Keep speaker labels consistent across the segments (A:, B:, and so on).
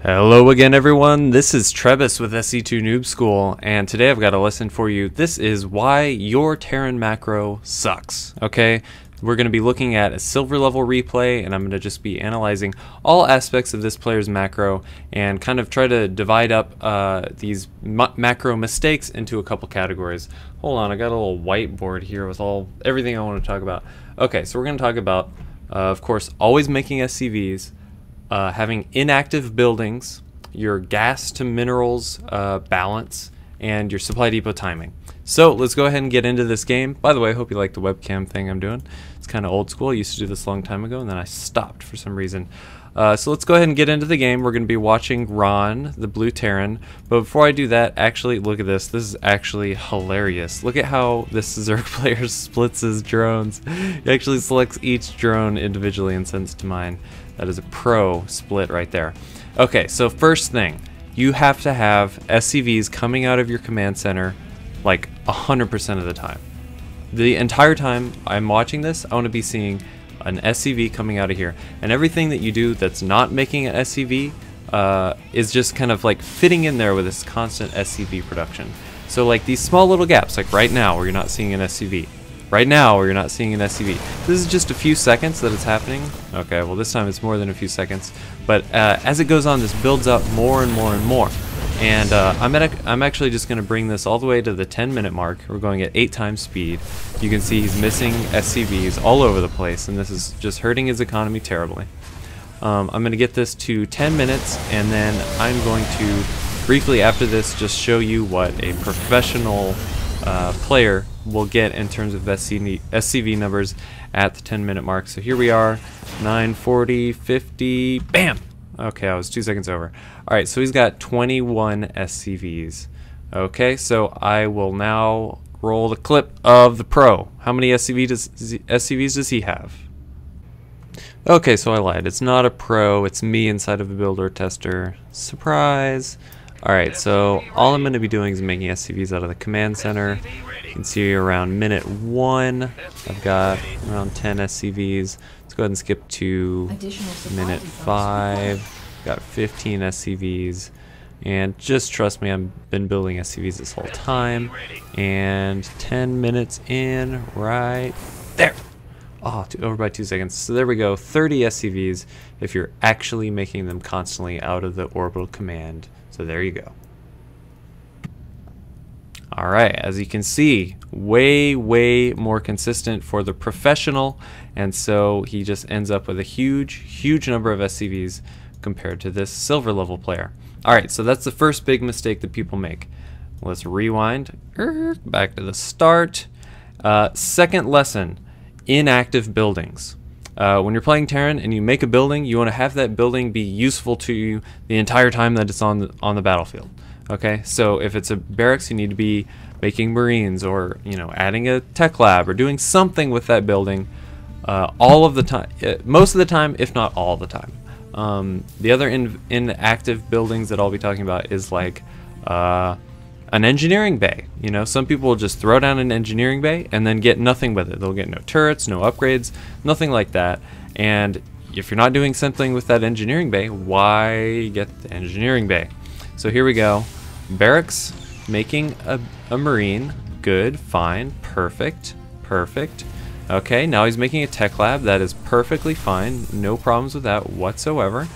A: Hello again everyone, this is Trebus with SC2 Noob School, and today I've got a lesson for you. This is why your Terran macro sucks, okay? We're going to be looking at a silver level replay, and I'm going to just be analyzing all aspects of this player's macro and kind of try to divide up these macro mistakes into a couple categories. Hold on, I got a little whiteboard here with everything I want to talk about. Okay, so we're going to talk about, of course, always making SCVs, having inactive buildings, your gas to minerals balance, and your supply depot timing. So let's go ahead and get into this game. By the way, I hope you like the webcam thing I'm doing. It's kind of old school. I used to do this a long time ago, and then I stopped for some reason. So let's go ahead and get into the game. We're going to be watching Ron, the blue Terran. But before I do that, actually, look at this. This is actually hilarious. Look at how this Zerg player splits his drones. He actually selects each drone individually and sends it to mine. That is a pro split right there. Okay, so first thing, you have to have SCVs coming out of your command center like 100% of the time. The entire time I'm watching this, I want to be seeing an SCV coming out of here, and everything that you do that's not making an SCV is just kind of like fitting in there with this constant SCV production. So like these small little gaps, like right now where you're not seeing an SCV, right now where you're not seeing an SCV. This is just a few seconds that it's happening. Okay, well this time it's more than a few seconds, but as it goes on, this builds up more and more and more. And I'm actually just going to bring this all the way to the 10-minute mark. We're going at 8 times speed. You can see he's missing SCVs all over the place, and this is just hurting his economy terribly. I'm going to get this to 10 minutes, and then I'm going to briefly after this just show you what a professional player will get in terms of SCV numbers at the 10-minute mark. So here we are, 940, 50, bam! Okay, I was 2 seconds over. Alright, so he's got 21 SCVs. Okay, so I will now roll the clip of the pro. How many SCVs does he have? Okay, so I lied. It's not a pro, it's me inside of a builder tester. Surprise! Alright, so all I'm going to be doing is making SCVs out of the command center. You can see around minute 1, I've got around 10 SCVs. Let's go ahead and skip to minute 5. Got 15 SCVs, and just trust me, I've been building SCVs this whole time. And 10 minutes in, right there. Oh, over by 2 seconds. So there we go, 30 SCVs if you're actually making them constantly out of the orbital command. So there you go. Alright, as you can see, way more consistent for the professional, and so he just ends up with a huge number of SCVs compared to this silver level player. Alright, so that's the first big mistake that people make. Let's rewind back to the start. Second lesson, inactive buildings. When you're playing Terran and you make a building, you want to have that building be useful to you the entire time that it's on the battlefield. Okay, so if it's a barracks, you need to be making Marines, or adding a tech lab, or doing something with that building all of the time, most of the time, if not all the time. The other inactive buildings that I'll be talking about is like an engineering bay. Some people will just throw down an engineering bay and then get nothing with it. They'll get no turrets, no upgrades, nothing like that. And if you're not doing something with that engineering bay, why get the engineering bay? So here we go. Barracks, making a Marine. Good, fine, perfect. Okay, now he's making a tech lab. That is perfectly fine. No problems with that whatsoever.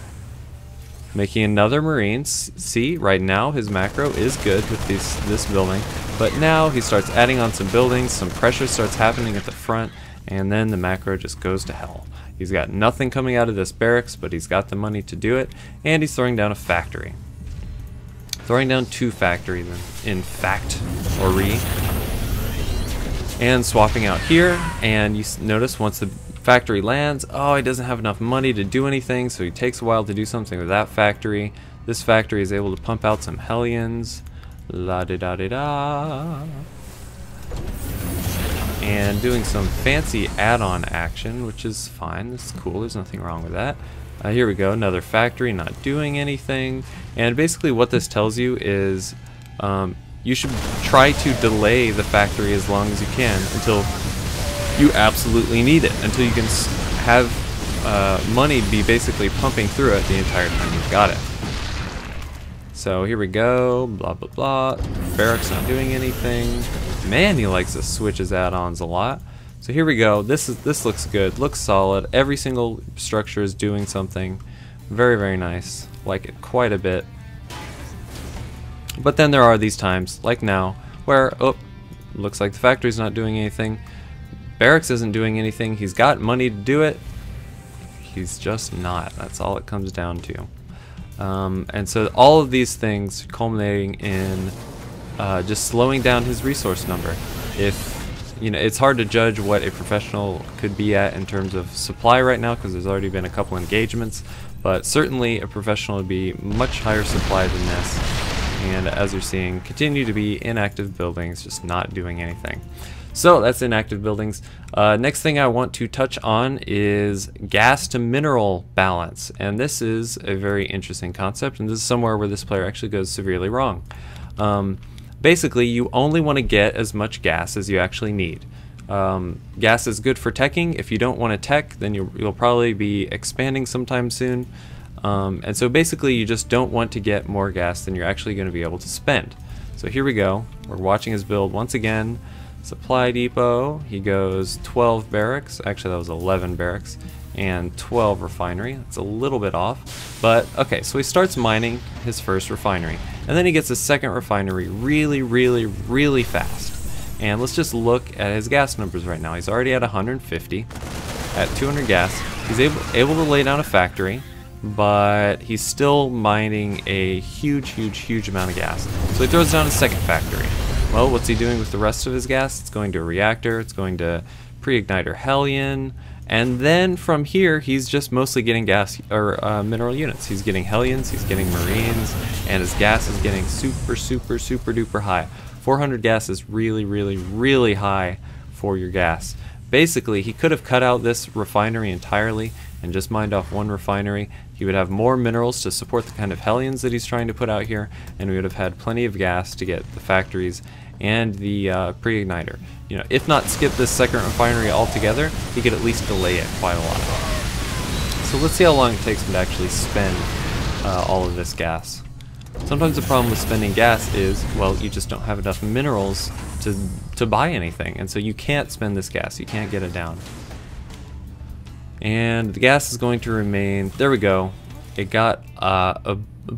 A: Making another Marine. See, right now his macro is good with this building. But now he starts adding on some buildings. Some pressure starts happening at the front. And then the macro just goes to hell. He's got nothing coming out of this barracks, but he's got the money to do it. And he's throwing down a factory. Throwing down 2 factories, in fact, or and swapping out here, and you notice once the factory lands, oh, he doesn't have enough money to do anything, so he takes a while to do something with that factory. This factory is able to pump out some Hellions, la-di-da-di-da, and doing some fancy add-on action, which is fine. This is cool, there's nothing wrong with that. Here we go, another factory not doing anything, and basically what this tells you is you should try to delay the factory as long as you can until you absolutely need it, until you can have money be basically pumping through it the entire time you've got it. So here we go, blah blah blah. Barracks not doing anything. Man, he likes to switch his add-ons a lot. So here we go. This looks good, looks solid. Every single structure is doing something. Very, very nice. Like it quite a bit. But then there are these times, like now, where looks like the factory's not doing anything. Barracks isn't doing anything. He's got money to do it. He's just not. That's all it comes down to. And so all of these things culminating in just slowing down his resource number. It's hard to judge what a professional could be at in terms of supply right now because there's already been a couple engagements, but certainly a professional would be much higher supply than this. And as you're seeing, continue to be inactive buildings, just not doing anything. So that's inactive buildings. Next thing I want to touch on is gas to mineral balance, and this is a very interesting concept, and this is somewhere where this player actually goes severely wrong. Basically, you only want to get as much gas as you actually need. Gas is good for teching. If you don't want to tech, then you'll probably be expanding sometime soon. And so basically, you just don't want to get more gas than you're actually going to be able to spend. So here we go. We're watching his build once again. Supply depot, he goes 12 barracks, actually that was 11 barracks, and 12 refinery. That's a little bit off, but okay, so he starts mining his first refinery, and then he gets a second refinery really, really, really fast. And let's just look at his gas numbers right now. He's already at 150, at 200 gas. He's able to lay down a factory, but he's still mining a huge, huge, huge amount of gas. So he throws down a second factory. Well, what's he doing with the rest of his gas? It's going to a reactor, it's going to pre-igniter Hellion, and then from here he's just mostly getting gas or mineral units. He's getting Hellions, he's getting Marines, and his gas is getting super, super, super duper high. 400 gas is really, really, really high for your gas. Basically, he could have cut out this refinery entirely and just mined off one refinery. He would have more minerals to support the kind of Hellions that he's trying to put out here, and we would have had plenty of gas to get the factories and the pre-igniter. If not skip this second refinery altogether, he could at least delay it quite a lot. So let's see how long it takes him to actually spend all of this gas. Sometimes the problem with spending gas is, well, you just don't have enough minerals to buy anything, and so you can't spend this gas, you can't get it down. And the gas is going to remain, there we go, it got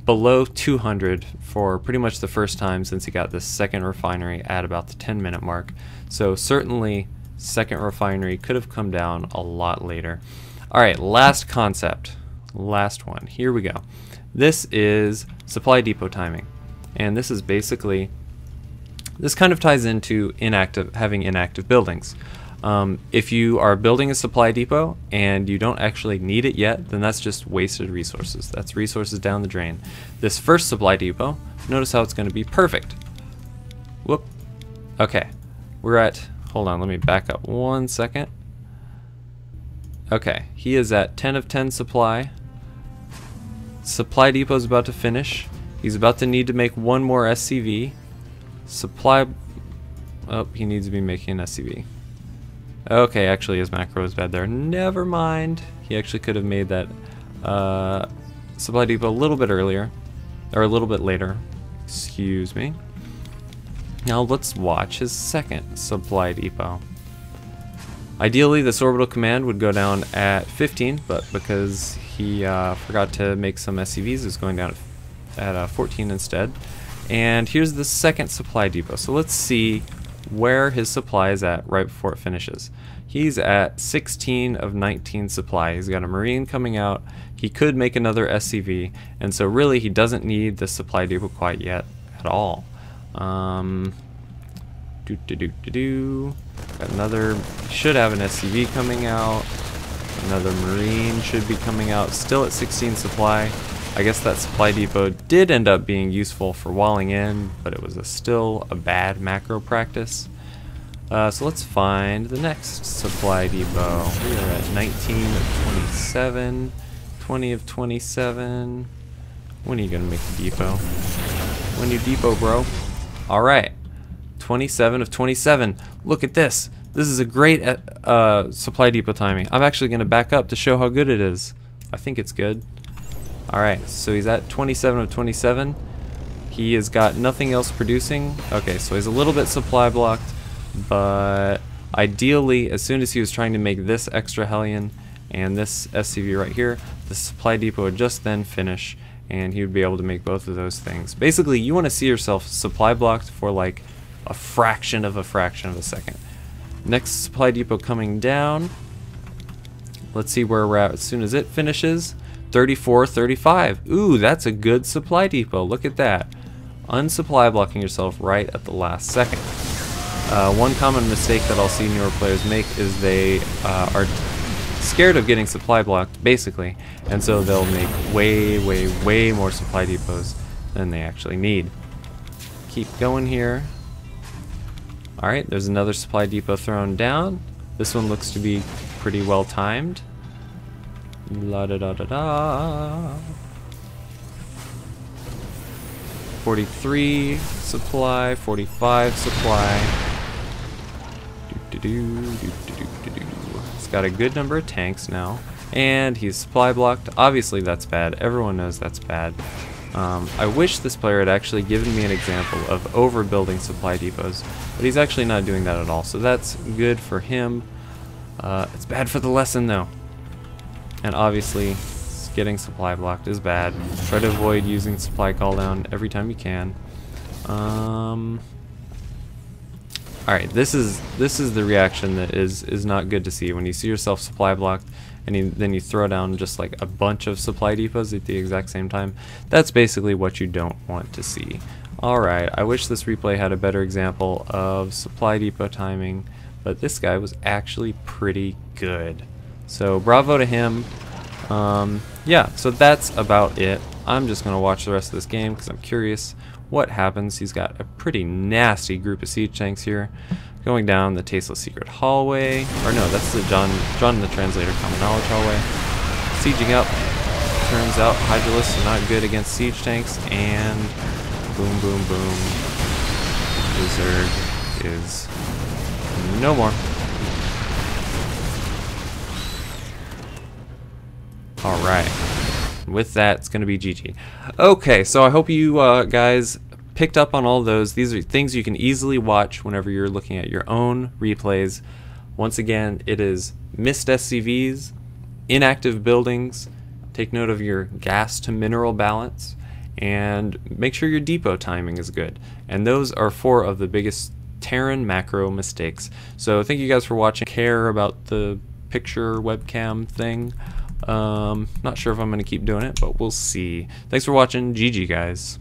A: below 200 for pretty much the first time since he got this second refinery at about the 10-minute mark. So certainly second refinery could have come down a lot later. Alright, last concept, last one, here we go. This is supply depot timing, and this is basically, this kind of ties into having inactive buildings. If you are building a supply depot and you don't actually need it yet, then that's just wasted resources. That's resources down the drain. This first supply depot, notice how it's going to be perfect. Whoop. Okay, we're at, hold on, let me back up 1 second. Okay, he is at 10 of 10 supply. Supply depot is about to finish. He's about to need to make one more SCV. Supply, oh, he needs to be making an SCV. Okay, actually his macro is bad there. Never mind. He actually could have made that supply depot a little bit earlier, or a little bit later. Excuse me. Now let's watch his second supply depot. Ideally, this orbital command would go down at 15, but because he forgot to make some SCVs, it's going down at 14 instead. And here's the second supply depot. So let's see where his supply is at right before it finishes. He's at 16 of 19 supply. He's got a Marine coming out. He could make another SCV, and so really he doesn't need the supply depot quite yet at all. Got another, should have an SCV coming out. Another Marine should be coming out, still at 16 supply. I guess that supply depot did end up being useful for walling in, but it was still a bad macro practice. So let's find the next supply depot. We are at 19 of 27, 20 of 27. When are you gonna make the depot? When you depot, bro? Alright, 27 of 27. Look at this. This is a great supply depot timing. I'm actually gonna back up to show how good it is. I think it's good. Alright, so he's at 27 of 27. He has got nothing else producing. Okay, so he's a little bit supply blocked, but ideally, as soon as he was trying to make this extra Hellion and this SCV right here, the supply depot would just then finish, and he would be able to make both of those things. Basically, you want to see yourself supply blocked for like a fraction of a second. Next supply depot coming down. Let's see where we're at as soon as it finishes. 34, 35. Ooh, that's a good supply depot. Look at that. Unsupply blocking yourself right at the last second. One common mistake that I'll see newer players make is they are scared of getting supply blocked, basically, and so they'll make way more supply depots than they actually need. Keep going here. Alright, there's another supply depot thrown down. This one looks to be pretty well timed. La da da da da. 43 supply, 45 supply. He's got a good number of tanks now, and he's supply blocked. Obviously that's bad. Everyone knows that's bad. I wish this player had actually given me an example of overbuilding supply depots, but he's actually not doing that at all, so that's good for him. It's bad for the lesson though, and obviously getting supply blocked is bad. Try to avoid using supply call down every time you can. Alright, this is the reaction that is not good to see when you see yourself supply blocked and then you throw down just like a bunch of supply depots at the exact same time. That's basically what you don't want to see. Alright, I wish this replay had a better example of supply depot timing, but this guy was actually pretty good. So bravo to him. Yeah, so that's about it. I'm just going to watch the rest of this game because I'm curious what happens. He's got a pretty nasty group of siege tanks here going down the tasteless secret hallway. Or no, that's the John the Translator common knowledge hallway. Sieging up. Turns out Hydralisks are not good against siege tanks, and boom, boom, boom. Wizard is no more. Alright. With that, it's going to be GG. Okay, so I hope you guys picked up on all those. These are things you can easily watch whenever you're looking at your own replays. Once again, it is missed SCVs, inactive buildings, take note of your gas to mineral balance, and make sure your depot timing is good. And those are 4 of the biggest Terran macro mistakes. So thank you guys for watching. Care about the picture webcam thing. Not sure if I'm going to keep doing it, but we'll see. Thanks for watching. GG, guys.